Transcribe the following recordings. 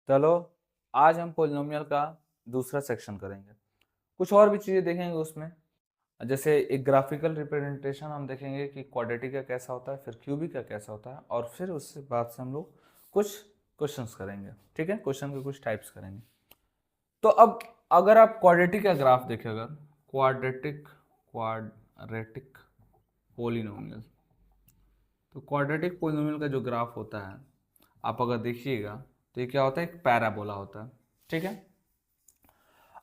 चलो आज हम पोलिनोमियल का दूसरा सेक्शन करेंगे। कुछ और भी चीज़ें देखेंगे उसमें, जैसे एक ग्राफिकल रिप्रेजेंटेशन हम देखेंगे कि क्वाड्रेटिक का कैसा होता है, फिर क्यूबिक का कैसा होता है, और फिर उससे बाद से हम लोग कुछ क्वेश्चंस करेंगे। ठीक है, क्वेश्चन के कुछ टाइप्स करेंगे। तो अब अगर आप क्वाड्रेटिक का ग्राफ देखें, अगर क्वाड्रेटिक पोलिनोमियल, तो क्वाड्रेटिक पोलिनोमियल का जो ग्राफ होता है आप अगर देखिएगा तो ये क्या होता है, एक पैराबोला होता है। ठीक है,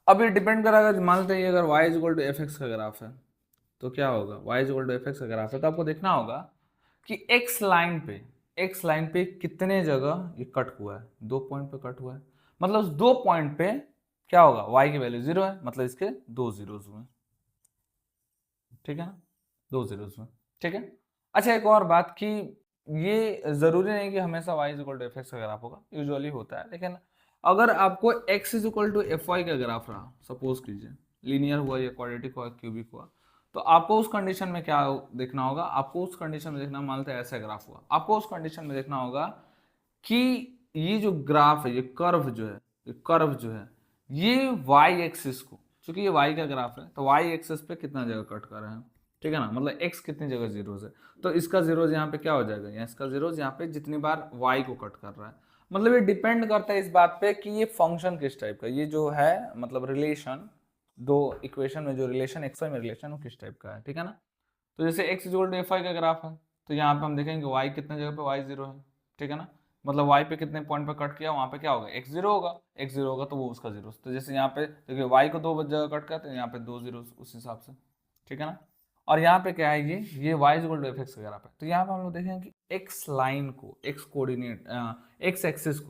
अब ये डिपेंड करेगा, मान लेते हैं अगर y is equal to f x का ग्राफ है तो क्या होगा, y is equal to f x का ग्राफ है तो आपको देखना होगा कि x लाइन पे कितने जगह ये कट हुआ है, 2 पॉइंट पे कट हुआ है, मतलब उस 2 पॉइंट पे क्या होगा, y की वैल्यू 0 है, मतलब इसके 2 जीरोस हुए। ठीक है ना, 2 जीरोस हुए। ठीक है, अच्छा एक और बात कि ये जरूरी नहीं कि हमेशा y is equal to f x का ग्राफ होगा, यूजुअली होता है, लेकिन अगर आपको x is equal to f y का ग्राफ रहा, सपोज कीजिए लीनियर हुआ या क्वाड्रेटिक हुआ क्यूबिक हुआ, तो आपको उस कंडीशन में क्या देखना होगा, आपको उस कंडीशन में देखना, मान लेते हैं ऐसा ग्राफ हुआ, आपको उस कंडीशन में देखना होगा कि ये जो ग्राफ है, ये कर्व जो है, ये वाई एक्सिस को, चूंकि ये वाई का ग्राफ है तो वाई एक्सिस पे कितना जगह कट कर रहे हैं। ठीक है ना, मतलब x कितनी जगह जीरोज है, तो इसका जीरोज यहाँ पे क्या हो जाएगा, यहाँ इसका जीरोज यहाँ पे जितनी बार y को कट कर रहा है, मतलब ये डिपेंड करता है इस बात पे कि ये फंक्शन किस टाइप का, ये जो है मतलब रिलेशन, दो इक्वेशन में जो रिलेशन एक्स वाई में रिलेशन वो किस टाइप का है। ठीक है ना, तो जैसे x equal to f y का ग्राफ है तो यहाँ पे हम देखेंगे y कितने जगह पे y जीरो है। ठीक है ना, मतलब y पे कितने पॉइंट पे कट किया, वहाँ पे क्या होगा, x जीरो होगा, x जीरो होगा तो वो उसका जीरो, तो जैसे यहाँ पे देखिए y को 2 जगह कट किया तो यहाँ पे 2 जीरो उस हिसाब से। ठीक है ना, और यहाँ पे क्या है, ये y equal to f x का ग्राफ है, तो यहाँ पे हम लोग देखेंगे कि x लाइन को, x कोऑर्डिनेट, x एक्सिस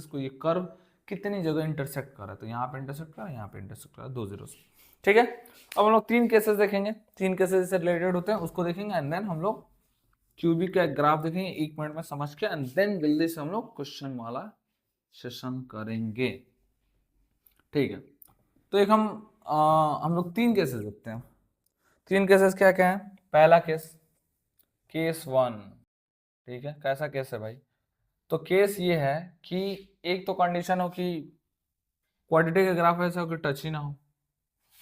को ये कर्व कितनी जगह इंटरसेक्ट कर रहा है, तो यहाँ पे इंटरसेक्ट कर रहा है, यहाँ पे इंटरसेक्ट कर रहा है, 2 जीरो। ठीक है, अब हम लोग 3 केसेस देखेंगे, 3 केसेस से रिलेटेड होते हैं उसको देखेंगे, एंड देन हम लोग क्यूबिक का ग्राफ देखेंगे 1 मिनट में समझ के, एंड देन जल्दी से हम लोग क्वेश्चन वाला सेशन करेंगे। ठीक है, तो एक हम लोग 3 केसेस देखते हैं। 3 केसेस क्या क्या है, पहला केस, केस 1। ठीक है, कैसा केस है भाई, तो केस ये है कि एक तो कंडीशन हो कि क्वाड्रेटिक का ग्राफ ऐसा हो कि टच ही ना हो,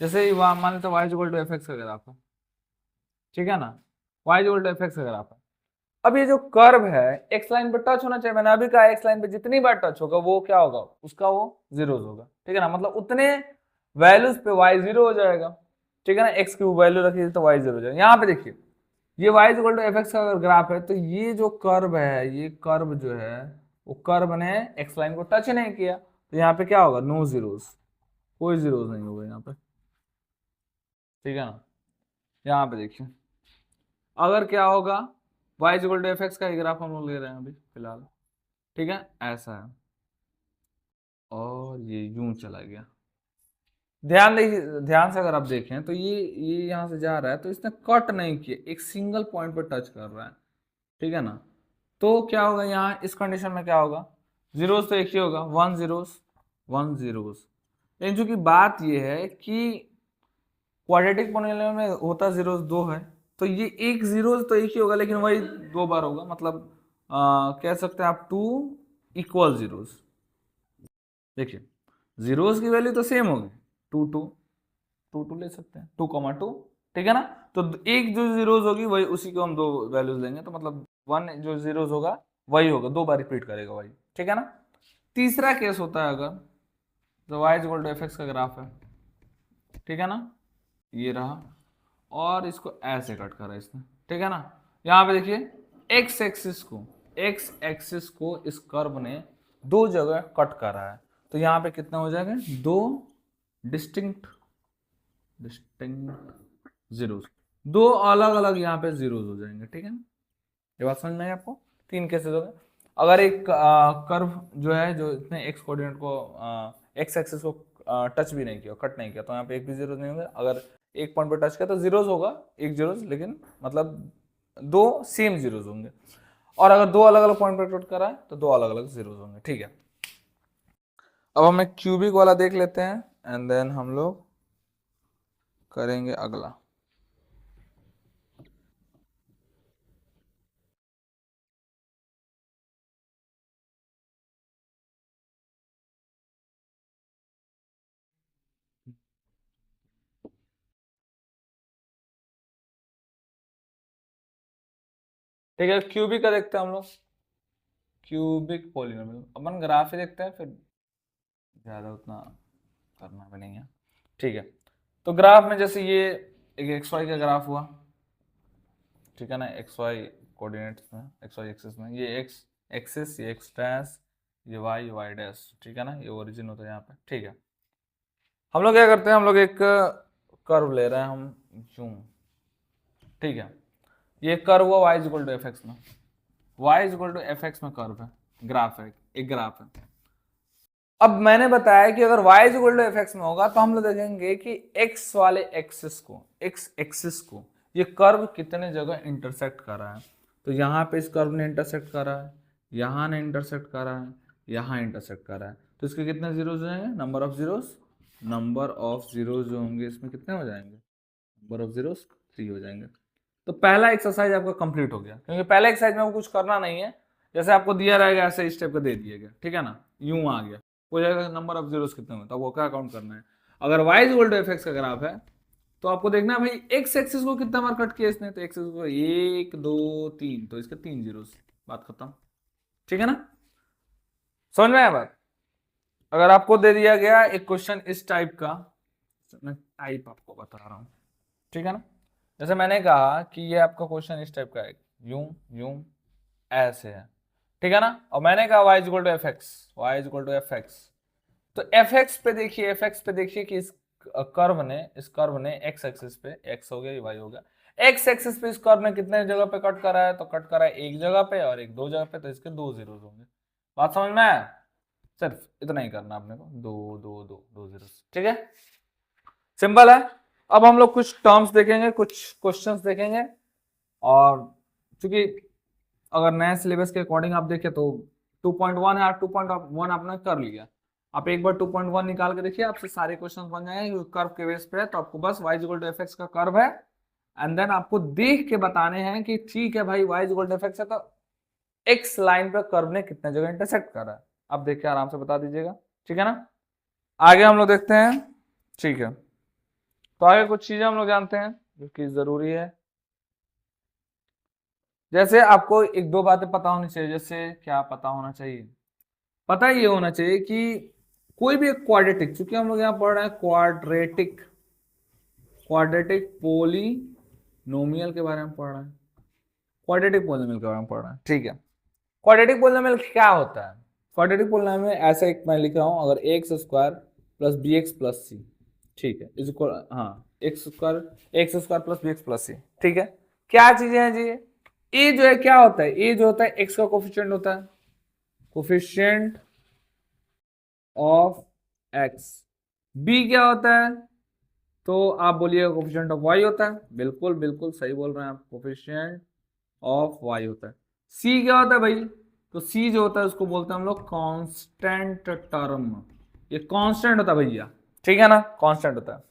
जैसे मान लेते y equal to f x का ग्राफ है। ठीक है ना, y equal to f x का ग्राफ है, अब ये जो कर्व है एक्स लाइन पे टच होना चाहिए, मैंने अभी कहा एक्स लाइन पे जितनी बार टच होगा वो क्या होगा, उसका वो जीरोस होगा। ठीक है ना, मतलब उतने वैल्यूज पे y जीरो हो जाएगा। ठीक है ना, x की वैल्यू रखिए तो y जीरो हो जाएगा। यहाँ पे देखिए ये y equal to f x का ग्राफ है, तो ये जो कर्व है, ये कर्व जो है वो कर्व ने एक्स लाइन को टच नहीं किया, तो यहाँ पे क्या होगा, नो जीरोस, कोई जीरोस नहीं होगा यहाँ पे। ठीक है ना, यहाँ पे देखिए अगर क्या होगा, y equal to f x का ग्राफ हम लोग ले रहे हैं अभी फिलहाल। ठीक है, ऐसा है, और ये यूं चला गया, ध्यान देखिए, ध्यान से अगर आप देखें तो ये यहाँ से जा रहा है तो इसने कट नहीं किया, एक सिंगल पॉइंट पर टच कर रहा है। ठीक है ना, तो क्या होगा यहाँ इस कंडीशन में, क्या होगा, जीरोस तो एक ही होगा, 1 जीरोस 1 जीरोस। लेकिन चूंकि बात ये है कि क्वाड्रेटिक पोलिनोमियल में होता जीरोस 2 है, तो ये एक जीरोस तो एक ही होगा, लेकिन वही 2 बार होगा, मतलब कह सकते हैं आप 2 = जीरोस। देखिए जीरोस की वैल्यू तो सेम होगी, 2 2 ले सकते हैं, 2 2। ठीक है ना, तो एक जो जीरोस होगी वही, उसी को हम 2 वैल्यूज लेंगे, तो मतलब 1 जो जीरोस होगा वही होगा, 2 बार रिपीट करेगा वही। ठीक है ना, तीसरा केस होता है अगर, तो y equal to f x का ग्राफ है। ठीक है ना, ये रहा, और इसको ऐसे कट करा इसने। ठीक है ना, यहाँ पे देखिए एक्स एक्सिस को इस कर्व ने 2 जगह कट करा है, तो यहाँ पे कितना हो जाएगा, 2 डिस्टिंक्ट जीरोस, 2 अलग अलग यहाँ पे जीरोस हो जाएंगे। ठीक है ना, ये बात समझ में आई आपको, 3 केसेस हो गए। अगर एक कर्व जो है, जो इतने एक्स कोऑर्डिनेट को, एक्स एक्सिस को टच भी नहीं किया, कट नहीं किया, तो यहाँ पे एक भी जीरो नहीं होगा। अगर एक पॉइंट पर टच किया तो जीरोस होगा, एक जीरोस, लेकिन मतलब 2 सेम जीरोस होंगे। और अगर 2 अलग अलग पॉइंट पर कट करा है तो 2 अलग अलग जीरोस होंगे। ठीक है, अब हम एक क्यूबिक वाला देख लेते हैं, एंड देन हम लोग करेंगे अगला। ठीक है, क्यूबिक का देखते हैं हम लोग, क्यूबिक पोलिनोमियल अपन ग्राफ ही देखते हैं, फिर ज़्यादा उतना करना भी नहीं है। ठीक है, तो ग्राफ में जैसे ये एक एक्स वाई का ग्राफ हुआ, ठीक है ना, एक्स वाई कोऑर्डिनेट्स में, एक्स वाई एक्सिस में, ये एक्स एक्सिस, ये एक्स डैश, ये वाई वाई डैश, ठीक है ना, ये ओरिजिन होता है यहाँ पे। ठीक है, हम लोग क्या करते हैं, हम लोग एक कर्व ले रहे हैं हम यूं, ठीक है, ये कर्व हुआ y is equal to f x में, y is equal to f x में कर्व है, ग्राफ है, एक ग्राफ है। अब मैंने बताया कि अगर y is equal to f x में होगा तो हम लोग देखेंगे कि x वाले एक्सिस को, x एक्सिस को ये कर्व कितने जगह इंटरसेक्ट कर रहा है। तो यहाँ पे इस कर्व ने इंटरसेक्ट कर रहा है, यहाँ ने इंटरसेक्ट कर रहा है, यहाँ इंटरसेक्ट कर रहा है, तो इसके कितने जीरोज हो जाएंगे, number of zeros, number of zeros जो होंगे इसमें कितने हो जाएंगे, नंबर ऑफ जीरोज 3 हो जाएंगे। तो पहला एक्सरसाइज आपका कंप्लीट हो गया, क्योंकि पहले एक्सरसाइज में कुछ करना नहीं है, जैसे आपको दिया रहेगा ऐसे स्टेप का दे दिया गया, ठीक है ना, यूं आ गया, हो जाएगा नंबर ऑफ जीरोस कितने होंगे, तो आपको क्या काउंट करना है। अगर y is equal to f x का ग्राफ है तो आपको देखना है भाई एक्स एक्सिस को कितना बार कट किया इसने, तो एक्स को 1 2 3, तो इसके 3 जीरोस, बात खत्म, ठीक है ना, समझ में आया बात। अगर आपको दे दिया गया एक क्वेश्चन इस टाइप का, मैं टाइप आपको बता रहा हूं, ठीक है ना, जैसे मैंने कहा कि ये आपका क्वेश्चन इस टाइप का है, यूं यूं ऐसे है, ठीक है ना, और मैंने कहा y is equal to f x, y is equal to f x, तो एफ एक्स पे देखिए, एफ एक्स पे देखिए कि इस कर्व ने एक्स एक्सिस पे, एक्स हो गया वाई हो गया, एक्स एक्सिस पे इस कर्व ने कितने जगह पे कट करा है, तो कट करा है एक जगह पे और एक दो जगह पे, तो इसके 2 जीरोस होंगे, बात समझ में आया, सिर्फ इतना ही करना आपने को, दो जीरोस, ठीक है, सिंपल है। अब हम लोग कुछ टर्म्स देखेंगे, कुछ क्वेश्चंस देखेंगे, और चूंकि अगर नए सिलेबस के अकॉर्डिंग आप देखें तो 2.1 है, 2.1 आपने कर लिया, आप एक बार 2.1 निकाल के देखिए, आपसे सारे क्वेश्चन बन जाएंगे, कर्व के बेस पे है, तो आपको बस y equal to f x का कर्व है, एंड देन आपको देख के बताने हैं कि ठीक है भाई y equal to f x है, तो x लाइन पे कर्व ने कितने जगह इंटरसेक्ट करा है, आप देख के आराम से बता दीजिएगा, ठीक है ना। आगे हम लोग देखते हैं, ठीक है, तो आगे कुछ चीजें हम लोग जानते हैं जो कि जरूरी है, जैसे आपको एक दो बातें पता होनी चाहिए, जैसे क्या पता होना चाहिए, पता ये होना चाहिए कि कोई भी एक क्वाड्रेटिक, चूंकि हम लोग यहाँ पढ़ रहे हैं क्वाड्रेटिक, क्वाड्रेटिक पोलिनोमियल के बारे में पढ़ रहे हैं, क्वाड्रेटिक पोलिनोमियल के बारे में पढ़ रहे हैं, ठीक है। क्वाड्रेटिक पोलिनोमियल क्या होता है, क्वाड्रेटिक पोलिनोमियल ऐसा एक मैं लिख रहा हूं, अगर x square plus b x plus c, ठीक है, इज इक्वल, हाँ, x square plus b x plus c, ठीक है, क्या चीजें हैं जी, ए जो है क्या होता है, ए जो होता है एक्स का कोफिशिएंट होता है, कोफिशिएंट ऑफ एक्स, बी क्या होता है, तो आप बोलिएगा कोफिशिएंट ऑफ वाई होता है, बिल्कुल बिल्कुल सही बोल रहे हैं आप, कोफिशिएंट ऑफ वाई होता है, सी क्या होता है भाई, तो सी जो होता है उसको बोलते हैं हम लोग कांस्टेंट टर्म, ये कांस्टेंट होता है भैया, ठीक है ना, कांस्टेंट होता है।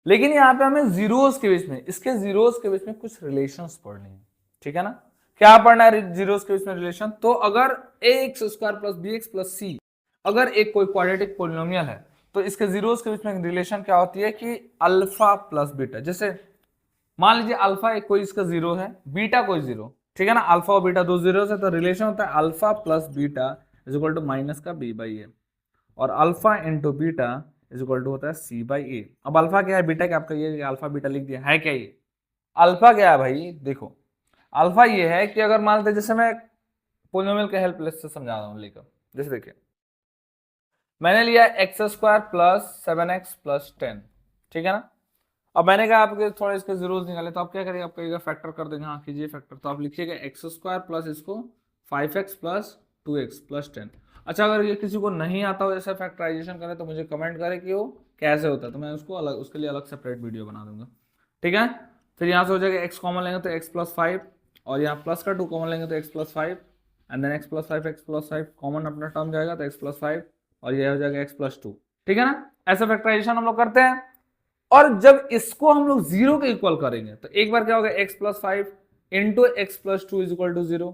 लेकिन यहाँ पे हमें जीरोस के बीच में, इसके जीरोस के बीच में कुछ रिलेशंस पढ़नी है, ठीक है ना, क्या पढ़ना है जीरोस के बीच में रिलेशन, तो अगर x square plus b x plus c अगर एक कोई क्वाड्रेटिक पोलिनोमियल है, तो इसके जीरोस के बीच में रिलेशन क्या होती है कि अल्फा प्लस बीटा, जैसे मान लीजिए अल्फा एक कोई इसका जीरो है, बीटा कोई जीरो, ठीक है ना, अल्फा और बीटा दो जीरो है, तो रिलेशन होता है alpha plus beta is equal to minus का बी बाई ए, और alpha into beta is equal to होता है सी बाई ए। अब अल्फा क्या है, बीटा क्या, आपका ये अल्फा बीटा लिख दिया है, क्या ये अल्फा क्या है भाई, देखो अल्फा ये है कि अगर मान लेते, जैसे मैं पोलिनोमियल के हेल्प से समझा रहा हूँ लेकर, जैसे देखिए मैंने लिया x square plus 7x plus 10, ठीक है ना, अब मैंने कहा आपके थोड़े इसके जीरोस निकाले, तो आप क्या करिएगा, आप कहिएगा फैक्टर कर देंगे, हाँ कीजिए फैक्टर, तो आप लिखिएगा एक्स स्क्वायर प्लस इसको 5x प्लस 2x प्लस 10। अच्छा, अगर ये किसी को नहीं आता हो ऐसा फैक्टराइजेशन करें तो मुझे कमेंट करें कि वो कैसे होता है, तो मैं उसको अलग, उसके लिए अलग सेपरेट वीडियो बना दूंगा, ठीक है। फिर यहाँ से हो जाएगा एक्स कॉमन लेंगे तो एक्स प्लस 5, और यहाँ प्लस का 2 कॉमन लेंगे तो x plus 5, and then x plus 5 common अपना टर्म जाएगा तो एक्स प्लस 5, और ये हो जाएगा एक्स प्लस 2, ठीक है ना, ऐसा फैक्टराइजेशन हम लोग करते हैं। और जब इसको हम लोग जीरो के इक्वल करेंगे तो एक बार क्या होगा, x plus 5 into x plus 2 is equal to 0,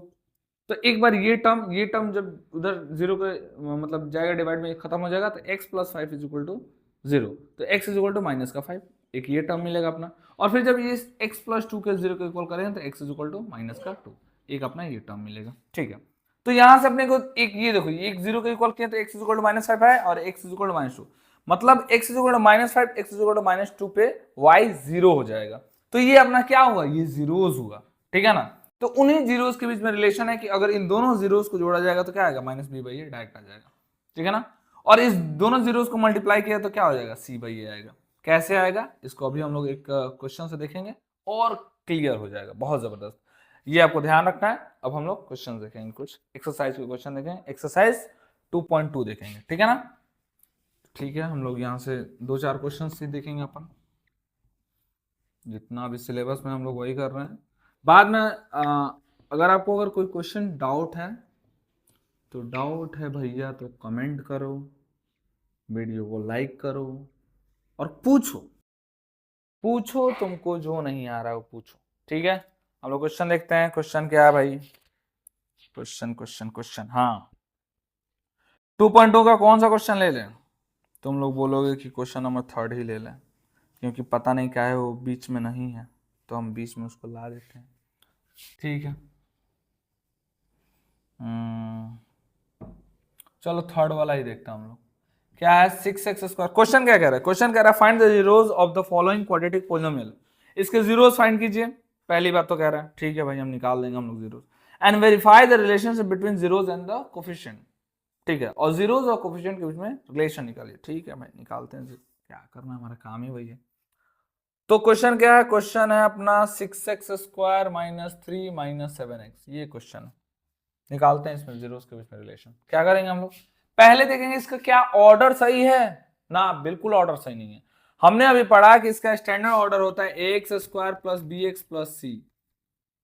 तो एक बार ये टर्म जब उधर जीरो के मतलब जाएगा डिवाइड में खत्म हो जाएगा, तो x plus 5 is equal to 0, तो x is equal to minus का 5, एक ये टर्म मिलेगा अपना, और फिर जब ये x प्लस टू के जीरो को इक्वल करें तो x is equal to minus का टू, एक अपना ये टर्म मिलेगा। ठीक है, तो यहां से अपने को एक ये देखो, ये एक जीरो को इक्वल किया तो x is equal to minus five है और x is equal to minus two, मतलब x is equal to minus five, x is equal to minus two पे y जीरो हो जाएगा। तो ये अपना क्या हुआ, ये जीरोस हुआ। ठीक है ना, तो उन्हीं जीरोस के बीच में रिलेशन है कि अगर इन दोनों जीरोस को जोड़ा जाएगा तो क्या आएगा, minus b by a direct आ जाएगा। ठीक है ना, और इस दोनों जीरोस को मल्टीप्लाई किया तो क्या हो जाएगा, सी बाई ए आएगा। कैसे आएगा इसको अभी हम लोग एक क्वेश्चन से देखेंगे और क्लियर हो जाएगा, बहुत जबरदस्त, ये आपको ध्यान रखना है। अब हम लोग क्वेश्चन देखेंगे, कुछ एक्सरसाइज के क्वेश्चन देखेंगे, एक्सरसाइज 2.2 देखेंगे। ठीक है ना, ठीक है, हम लोग यहाँ से दो चार क्वेश्चन ही देखेंगे अपन, जितना भी सिलेबस में हम लोग वही कर रहे हैं। बाद में अगर आपको अगर कोई क्वेश्चन डाउट है तो डाउट है भैया तो कमेंट करो, वीडियो को लाइक करो और पूछो, पूछो तुमको जो नहीं आ रहा है वो पूछो। ठीक है, हम लोग क्वेश्चन देखते हैं। क्वेश्चन क्या है भाई, क्वेश्चन हाँ 2.2 का कौन सा क्वेश्चन ले लें, तुम लोग बोलोगे कि क्वेश्चन नंबर थर्ड ही ले लें, क्योंकि पता नहीं क्या है वो बीच में नहीं है तो हम बीच में उसको ला देते हैं। ठीक है, चलो थर्ड वाला ही देखते हैं हम लोग। क्या है, 6x स्क्वायर। क्वेश्चन क्या कह रहा है, क्वेश्चन कह रहा है find the zeros of the following quadratic polynomial. इसके जीरोस फाइंड कीजिए, पहली बात तो कह रहा है। ठीक है भाई, हम निकाल देंगे हम लोग zeros. And verify the relationship between zeros and the coefficient. ठीक है, और जीरोस और कोफिशिएंट के बीच में रिलेशन निकालिए। ठीक है भाई, निकालते हैं, क्या करना है, हमारा काम ही वही है। तो क्वेश्चन क्या है, क्वेश्चन है अपना 6x square minus 3 minus 7x, ये क्वेश्चन है। निकालते हैं इसमें जीरोस के बीच में रिलेशन। क्या करेंगे हम लोग, पहले देखेंगे इसका क्या ऑर्डर सही है ना, बिल्कुल ऑर्डर सही नहीं है। हमने अभी पढ़ा कि इसका स्टैंडर्ड ऑर्डर होता है x square plus b x plus c.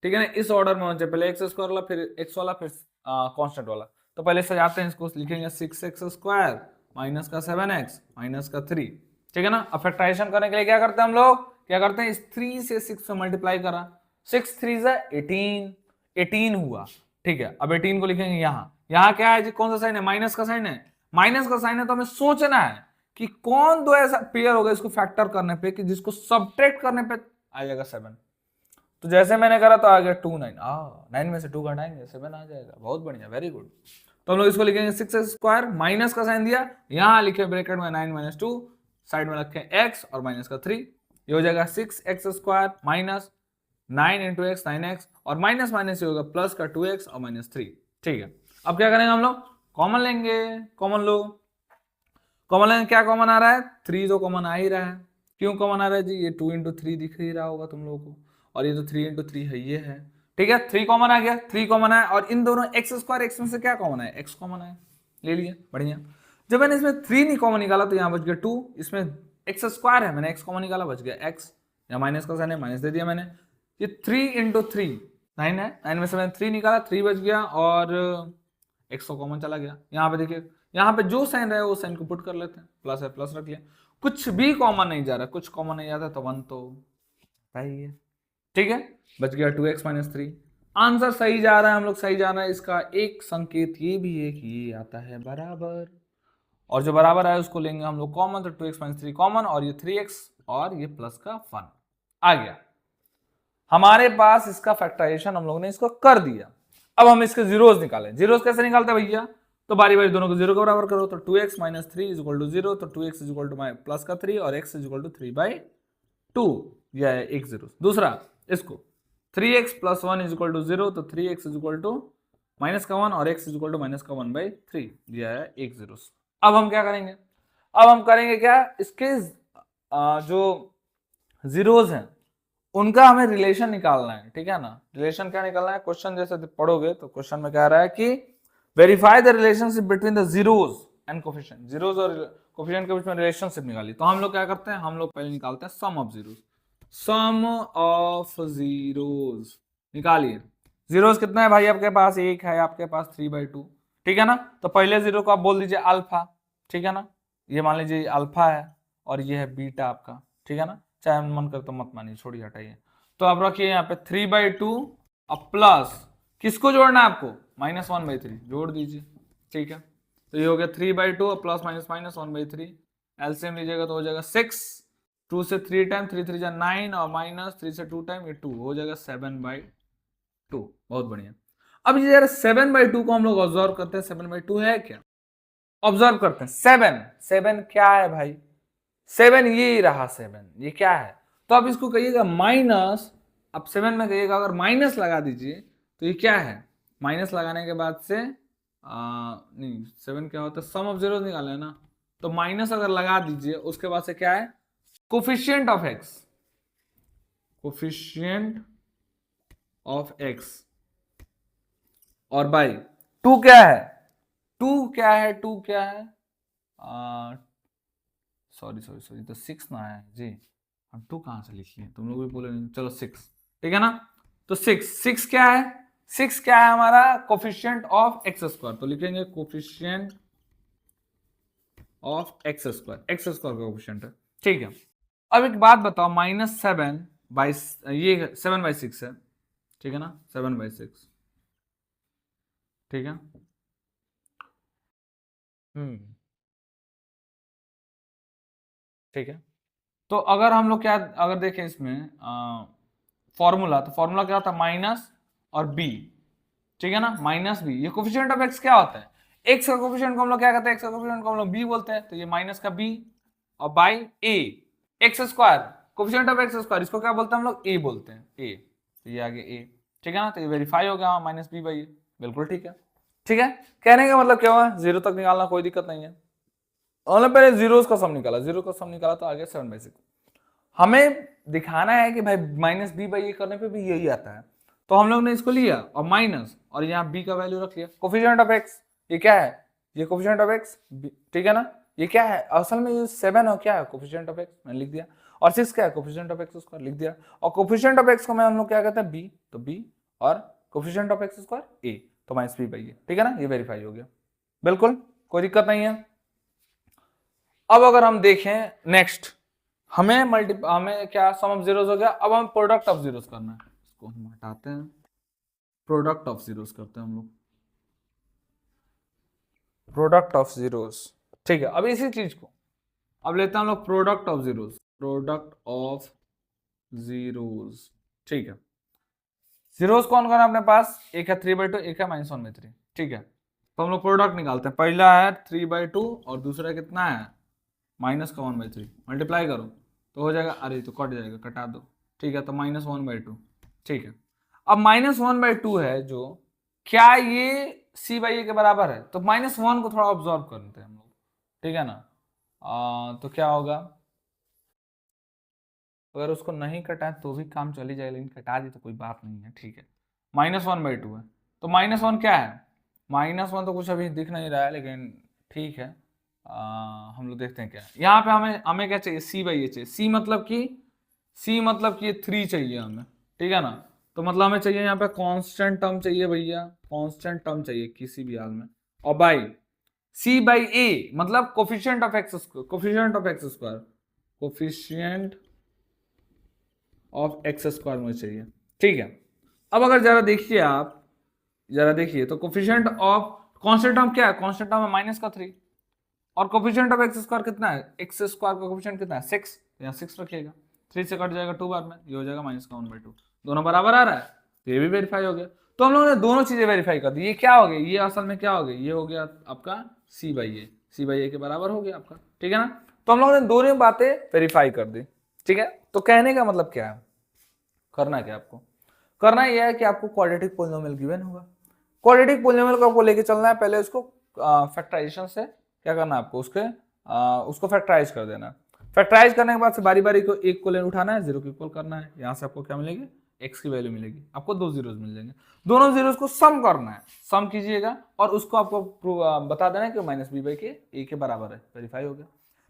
ठीक है ना, इस ऑर्डर में होना चाहिए, पहले एक्स स्क्वायर वाला, फिर एक्स वाला, फिर कांस्टेंट वाला। तो पहले सजाते हैं इसको, लिखेंगे 6x स्क्वायर माइनस का 7x माइनस का 3। ठीक है ना, अब फैक्टराइजेशन करने के लिए क्या करते हैं हम लोग, क्या करते हैं, इस 3 से 6 से मल्टीप्लाई करा, 6 3 से 18, 18 हुआ। ठीक है, अब 18 को लिखेंगे यहाँ क्या है जी, कौन सा साइन है, माइनस का साइन है। माइनस का साइन है तो हमें सोचना है कि कौन दो ऐसा पेयर होगा इसको फैक्टर करने पे कि जिसको सब्ट्रैक्ट करने पे आ जाएगा 7। तो जैसे मैंने करा तो आ गया 2 9, 9 में से 2 घटाएंगे 7 आ जाएगा, बहुत बढ़िया, वेरी गुड। तो हम लोग इसको लिखेंगे 6x स्क्वायर, माइनस का साइन दिया, यहाँ लिखे ब्रैकेट में 9 माइनस 2, साइड में रखे x और माइनस का 3, ये हो जाएगा 6x square minus 9 into x 9x, और माइनस माइनस ये होगा प्लस का 2x और माइनस 3। ठीक है, अब क्या करेंगे हम लोग, कॉमन लेंगे, कॉमन लो, कॉमन लेंगे, क्या कॉमन आ रहा है, 3 तो कॉमन आ ही रहा है। क्यों कॉमन आ रहा है जी, ये 2 इंटू 3 दिख ही रहा होगा तुम लोगों को, और ये तो 3 इंटू 3 है, ये है। ठीक है, 3 कॉमन आ गया, 3 कॉमन आया, और इन दोनों एक्स स्क्वायर एक्स में से क्या कॉमन है, एक्स कॉमन है, ले लिए, बढ़िया। जब मैंने इसमें 3 नहीं कॉमन निकाला तो यहाँ बच गया 2, इसमें एक्स स्क्वायर है, मैंने एक्स कॉमन निकाला, बच गया एक्स, या माइनस का साइन है, माइनस दे दिया मैंने। ये 3 इंटू 3 9 है, 9 में से मैंने 3 निकाला, 3 बच गया, और एक्स तो कॉमन चला गया। यहाँ पे देखिए, यहाँ पे जो साइन रहा है वो साइन को पुट कर लेते हैं, प्लस है प्लस रख लिया, कुछ भी कॉमन नहीं जा रहा, कुछ कॉमन नहीं जाता तो 1 तो सही है। ठीक है, बच गया 2x माइनस 3, आंसर सही जा रहा है, हम लोग सही जा रहा है। इसका एक संकेत ये भी है कि ये आता है बराबर, और जो बराबर है उसको लेंगे हम लोग कॉमन, तो 2x माइनस 3 कॉमन, और ये 3x और ये प्लस का 1 आ गया हमारे पास। इसका फैक्टराइजेशन हम लोगों ने इसको कर दिया। अब हम इसके जीरोस निकालें, जीरोस कैसे निकालते हैं भैया, तो बारी बारी दोनों को जीरो के बराबर करो, तो 2x minus 3 is equal to 0, तो 2x is equal two plus का 3 और x इज इक्वल टू 3/2, यह है एक जीरो। दूसरा इसको 3x plus 1 is equal to 0, तो 3x is equal to minus का 1 और x is equal to minus का 1/3, यह है एक जीरो। अब हम क्या करेंगे, अब हम करेंगे क्या, इसके जो जीरोस हैं उनका हमें रिलेशन निकालना है। ठीक है ना, रिलेशन क्या निकालना है, क्वेश्चन जैसे पढ़ोगे तो क्वेश्चन में क्या रहा है कि verify the relationship between the zeros and coefficient, zeros और कोफिशिएंट के बीच में रिलेशनशिप निकाली। तो हम लोग क्या करते हैं, हम लोग पहले निकालते हैं sum of zeros, sum of zeros निकालिए। जीरोस कितना है भाई, आपके पास एक है, आपके पास 3/2। ठीक है ना, तो पहले जीरो को आप बोल दीजिए अल्फा। ठीक है ना, ये मान लीजिए अल्फा है और ये है बीटा आपका। ठीक है ना, चाहे मन कर तो मत मानिए, छोड़िए हटाइए। तो आप रखिए यहाँ पे 3/2 अब प्लस किसको जोड़ना है आपको, -1/3 जोड़ दीजिए। ठीक है, तो ये हो गया 3/2 प्लस माइनस माइनस 1/3, एलसीएम लीजिएगा तो हो जाएगा 6 2 से 3 टाइम, 3 3 जा 9 और माइनस 3 से 2 टाइम, ये 2 हो जाएगा 7/2। बहुत बढ़िया। अब ये यार 7/2 को हम लोग ऑब्जर्व करते हैं, 7/2 है क्या, ऑब्जर्व करते हैं। 7 क्या है भाई, 7 ये ही रहा, 7 ये क्या है, तो आप इसको कहिएगा माइनस, अब 7 में कहिएगा अगर माइनस लगा दीजिए तो ये क्या है, माइनस लगाने के बाद से नहीं 7 क्या होता है, सम ऑफ जीरो निकाले ना, तो माइनस अगर लगा दीजिए उसके बाद से क्या है, coefficient of x, coefficient of x, और बाई 2 क्या है, 2 क्या है, 2 क्या है, सॉरी तो 6 ना है जी, हम 2 कहां से लिख लिए, तुम लोग भी बोले चलो 6, ठीक है ना, तो 6 क्या है, 6 क्या है हमारा, कोफिशिएंट ऑफ एक्स स्क्वायर, तो लिखेंगे coefficient of x square, x square का कोफिशिएंट है, ठीक है। अब एक बात बताओ, -7/, ये 7/6 है, ठीक है ना, 7/6, ठीक है। ठीक है, तो अगर हम लोग क्या, अगर देखें इसमें फॉर्मूला, तो फॉर्मूला क्या होता है, माइनस और बी, ठीक है ना, माइनस बी, ये कोफिशिएंट ऑफ एक्स क्या होता है, एक्स का कोफिशिएंट को हम लोग क्या कहते हैं, एक्स का कोफिशिएंट को हम लोग बी बोलते हैं, तो ये माइनस का बी और by A, x square, coefficient of x square, इसको क्या बोलते हैं हम लोग, ए बोलते हैं, ए, तो ये आगे ए, ठीक है ना, तो ये वेरीफाई हो गया -b/a, बिल्कुल ठीक है, ठीक है। कहने का मतलब क्या हुआ, 0 तक निकालना कोई दिक्कत नहीं है, और पहले जीरोस का सम निकाला, 0 का सम निकाला तो आगे 7/6, हमें दिखाना है कि भाई -b/a करने पे भी यही आता है, तो हम लोग ने इसको लिया और माइनस, और यहाँ b का वैल्यू रख लिया, कोफिशिएंट ऑफ x, ये क्या है, ये कोफिशिएंट ऑफ x, ठीक है ना, ये क्या है, असल में ये 7 और क्या है, कोफिशिएंट ऑफ x मैंने लिख दिया, और 6 क्या है, कोफिशिएंट ऑफ x स्क्वायर लिख दिया, और कोफिशिएंट ऑफ x को मैं हम लोग क्या कहते हैं, b, तो b, और coefficient of x square a, तो -b/a, ठीक है ना, ये वेरीफाई हो गया, बिल्कुल कोई दिक्कत नहीं है। अब अगर हम देखें नेक्स्ट, हमें क्या, सम ऑफ जीरोस हो गया, अब हम प्रोडक्ट ऑफ जीरोस करना है, इसको हम हटाते हैं, प्रोडक्ट ऑफ जीरोस करते हैं हम लोग, प्रोडक्ट ऑफ जीरोस, ठीक है। अब इसी चीज को अब लेते हैं हम लोग product of zeros, product of zeros, ठीक है। जीरोस कौन कौन है अपने पास, एक है 3/2, एक है -1/3, ठीक है, तो हम लोग प्रोडक्ट निकालते हैं, पहला है 3/2 और दूसरा कितना है, -1/3, मल्टीप्लाई करो तो हो जाएगा, अरे तो कट जाएगा, कटा दो, ठीक है, तो -1/2, ठीक है। अब -1/2 है जो, क्या ये c/a के बराबर है, तो -1 को थोड़ा ऑब्जर्व करते हैं हम लोग, ठीक है ना, तो क्या होगा, अगर उसको नहीं कटाए तो भी काम चली जाएगा, लेकिन कटा दी तो कोई बात नहीं है, ठीक है, -1/2 है, तो -1 क्या है, -1 तो कुछ अभी दिख नहीं रहा है, लेकिन ठीक है, हम लोग देखते हैं क्या, यहाँ पे हमें हमें क्या चाहिए, c/a चाहिए, c मतलब कि ये 3 चाहिए हमें, ठीक है ना, तो मतलब हमें चाहिए यहाँ पे कांस्टेंट टर्म चाहिए भैया, कांस्टेंट टर्म चाहिए किसी भी हाल में, और बाई c/a मतलब coefficient of x square, coefficient of x square, coefficient of x square मुझे चाहिए, ठीक है। अब अगर जरा देखिए, आप जरा देखिए, तो कोफिशिएंट ऑफ कांस्टेंट टर्म क्या है, कांस्टेंट टर्म है -3, और कोफिशिएंट ऑफ एक्स स्क्वायर कितना है, एक्स स्क्वायर का कोफिशिएंट कितना है, 6, यहाँ 6 रखिएगा, 3 से कट जाएगा 2 बार में, ये हो जाएगा -1/2, दोनों बराबर आ रहा है, तो ये भी वेरीफाई हो गया, तो हम लोगों ने दोनों चीजें वेरीफाई कर दी, ये क्या हो गया, ये असल में क्या हो गया, ये हो गया आपका c/a के बराबर हो गया आपका, ठीक है ना, तो हम लोगों ने दोनों बातें वेरीफाई कर दी, ठीक है। तो कहने का मतलब क्या है, करना क्या आपको, करना यह है कि आपको क्वाड्रेटिक पोलिनोमियल गिवन होगा, क्वाड्रेटिक पोलिनोमियल को आपको लेके चलना है, पहले उसको फैक्टराइजेशन से क्या करना है आपको, उसको फैक्टराइज कर देना, फैक्टराइज करने के बाद से बारी बारी को एक को ले उठाना है, 0 को इक्वल करना है, यहाँ से आपको क्या मिलेगी, x की वैल्यू मिलेगी, आपको 2 जीरोस मिल जाएंगे, दोनों जीरोस को सम करना है, सम कीजिएगा और उसको आपको बता देना है कि -b/a के बराबर है, वेरीफाई हो गया।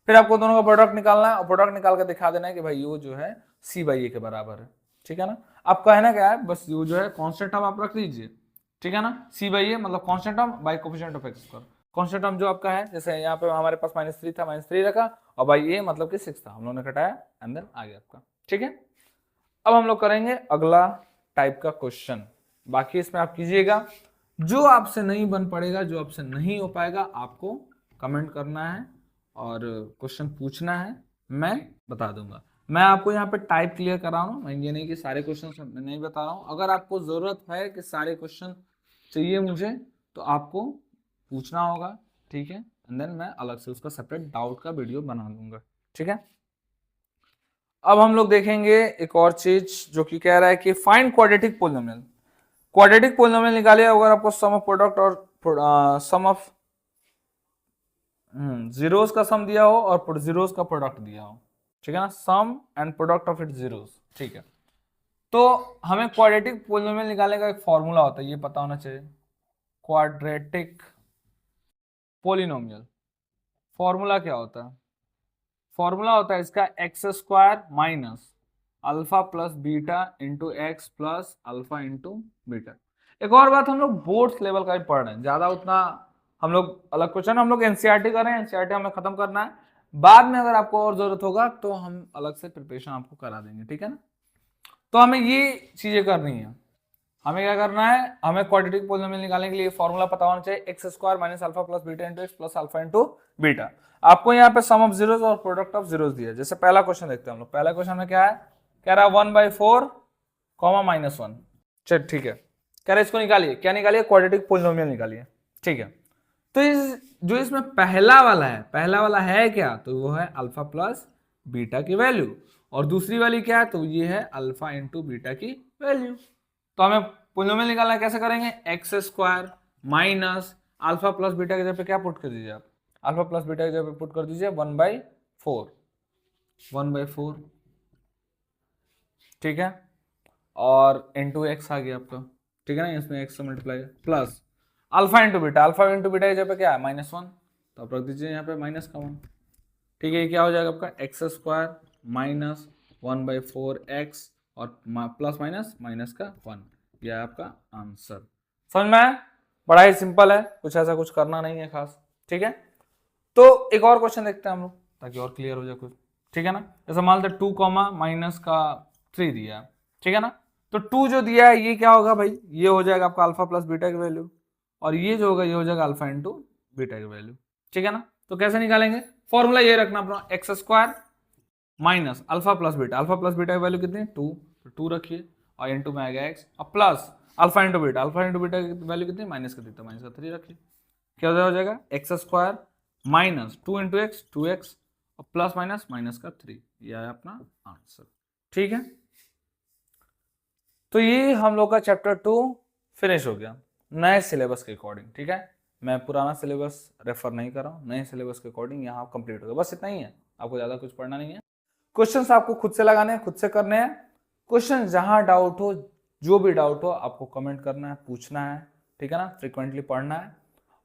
फिर आपको दोनों का प्रोडक्ट निकालना है और प्रोडक्ट निकाल कर दिखा देना है कि भाई वो जो है c/a के बराबर है, ठीक है ना। आप कहना क्या है, बस वो जो है कांस्टेंट टर्म आप रख लीजिए, ठीक है ना, c/a मतलब constant term by coefficient of x square, constant term जो आपका है, जैसे यहाँ पे हमारे पास -3 था, -3 रखा, और बाई a मतलब कि 6 था, हम लोगों ने घटाया एंड देन आ गया आपका, ठीक है। अब हम लोग करेंगे अगला टाइप का क्वेश्चन, बाकी इसमें आप कीजिएगा, जो आपसे नहीं बन पड़ेगा, जो आपसे नहीं हो पाएगा, आपको कमेंट करना है और क्वेश्चन पूछना है, मैं बता दूंगा। मैं आपको यहाँ पे टाइप क्लियर कर रहा हूँ, मैं ये नहीं कि सारे क्वेश्चन मैं नहीं बता रहा हूँ। अगर आपको जरूरत है कि सारे क्वेश्चन चाहिए मुझे, तो आपको पूछना होगा, ठीक है, एंड देन मैं अलग से उसका सेपरेट डाउट का वीडियो बना दूंगा, ठीक है। अब हम लोग देखेंगे एक और चीज जो कि कह रहा है कि find quadratic polynomial. Quadratic polynomial निकालिए अगर आपको सम ऑफ प्रोडक्ट और सम ऑफ जीरोस का सम दिया हो और जीरोस का प्रोडक्ट दिया हो, ठीक है ना, sum and product of it zeros, ठीक है। तो हमें क्वाड्रेटिक पोलिनोमियल निकालने का एक फॉर्मूला होता है, ये पता होना चाहिए। क्वाड्रेटिक पोलिनोमियल फॉर्मूला क्या होता है? फॉर्मूला होता है इसका x square minus alpha plus beta into x plus alpha into beta. एक और बात, हम लोग बोर्ड लेवल का ही पढ़ रहे हैं, ज्यादा उतना हम लोग अलग क्वेश्चन हम लोग एनसीईआरटी कर रहे हैं, एनसीईआरटी हमें खत्म करना है। बाद में अगर आपको और जरूरत होगा तो हम अलग से प्रिपरेशन आपको करा देंगे, ठीक है ना। तो हमें ये चीजें करनी है, हमें क्या करना है, हमें क्वाड्रेटिक पोलिनोमियल निकालने के लिए फॉर्मूला पता होना चाहिए, x square minus alpha plus beta into x plus alpha into beta. आपको यहाँ पे सम ऑफ जीरोस और प्रोडक्ट ऑफ जीरोस दिया है। जैसे पहला क्वेश्चन देखते हैं हम लोग। पहला क्वेश्चन में क्या है, कह रहा है 1/4 कॉमा -1। चल ठीक है, कह रहा है इसको निकालिए, क्या निकालिए, क्वाड्रेटिक पोलिनोमियल निकालिए, ठीक है। तो इस जो इसमें पहला वाला है क्या, तो वो है अल्फा प्लस बीटा की वैल्यू, और दूसरी वाली क्या है, तो ये है अल्फा इंटू बीटा की वैल्यू। तो हमें पोलिनोमियल निकालना है, कैसे करेंगे, x square minus alpha plus beta की जगह पे क्या पुट कर दीजिए आप, अल्फा प्लस बीटा की जगह पे पुट कर दीजिए 1/4, ठीक है, और इंटू एक्स आ गया आपका, ठीक है ना, इसमें एक्स से multiply plus alpha into beta की जगह पे क्या है -1, तो आप रख दीजिए यहाँ पे माइनस का 1, ठीक है। ये क्या हो जाएगा आपका एक्स स्क्वायर माइनस 1/4x और प्लस माइनस माइनस का 1, यह है आपका आंसर। समझ में आया? बड़ा ही सिंपल है, कुछ ऐसा कुछ करना नहीं है खास, ठीक है। तो एक और क्वेश्चन देखते हैं हम लोग, ताकि और क्लियर हो जाए कुछ, ठीक है ना। जैसे मान लेते 2 माइनस का 3 दिया है, ठीक है ना। तो 2 जो दिया है ये क्या होगा भाई, ये हो जाएगा आपका अल्फा प्लस बीटा की वैल्यू, और ये जो होगा ये हो जाएगा अल्फा इंटू बीटा की वैल्यू, ठीक है ना। तो कैसे निकालेंगे, फॉर्मूला ये रखना अपना, x square minus alpha plus beta की वैल्यू कितनी, 2, तो 2 रखिए, और इंटू में आएगा एक्स, और प्लस अल्फा इंटू बीटा की वैल्यू कितनी, माइनस का थीटा, माइनस का 3 रखिए। क्या हो जाएगा x square minus 2 into x 2x और प्लस माइनस माइनस का 3, यह है अपना आंसर, ठीक है। तो ये हम लोग का चैप्टर 2 फिनिश हो गया नए सिलेबस के अकॉर्डिंग, ठीक है। मैं पुराना सिलेबस रेफर नहीं कर रहा हूँ, नए सिलेबस के अकॉर्डिंग यहाँ कंप्लीट हो गया, बस इतना ही है, आपको ज़्यादा कुछ पढ़ना नहीं है। क्वेश्चंस आपको खुद से लगाने हैं, खुद से करने हैं। क्वेश्चन जहां डाउट हो, जो भी डाउट हो, आपको कमेंट करना है, पूछना है, ठीक है ना, फ्रिक्वेंटली पढ़ना है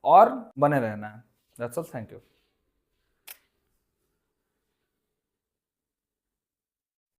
और बने रहना है। That's all, thank you.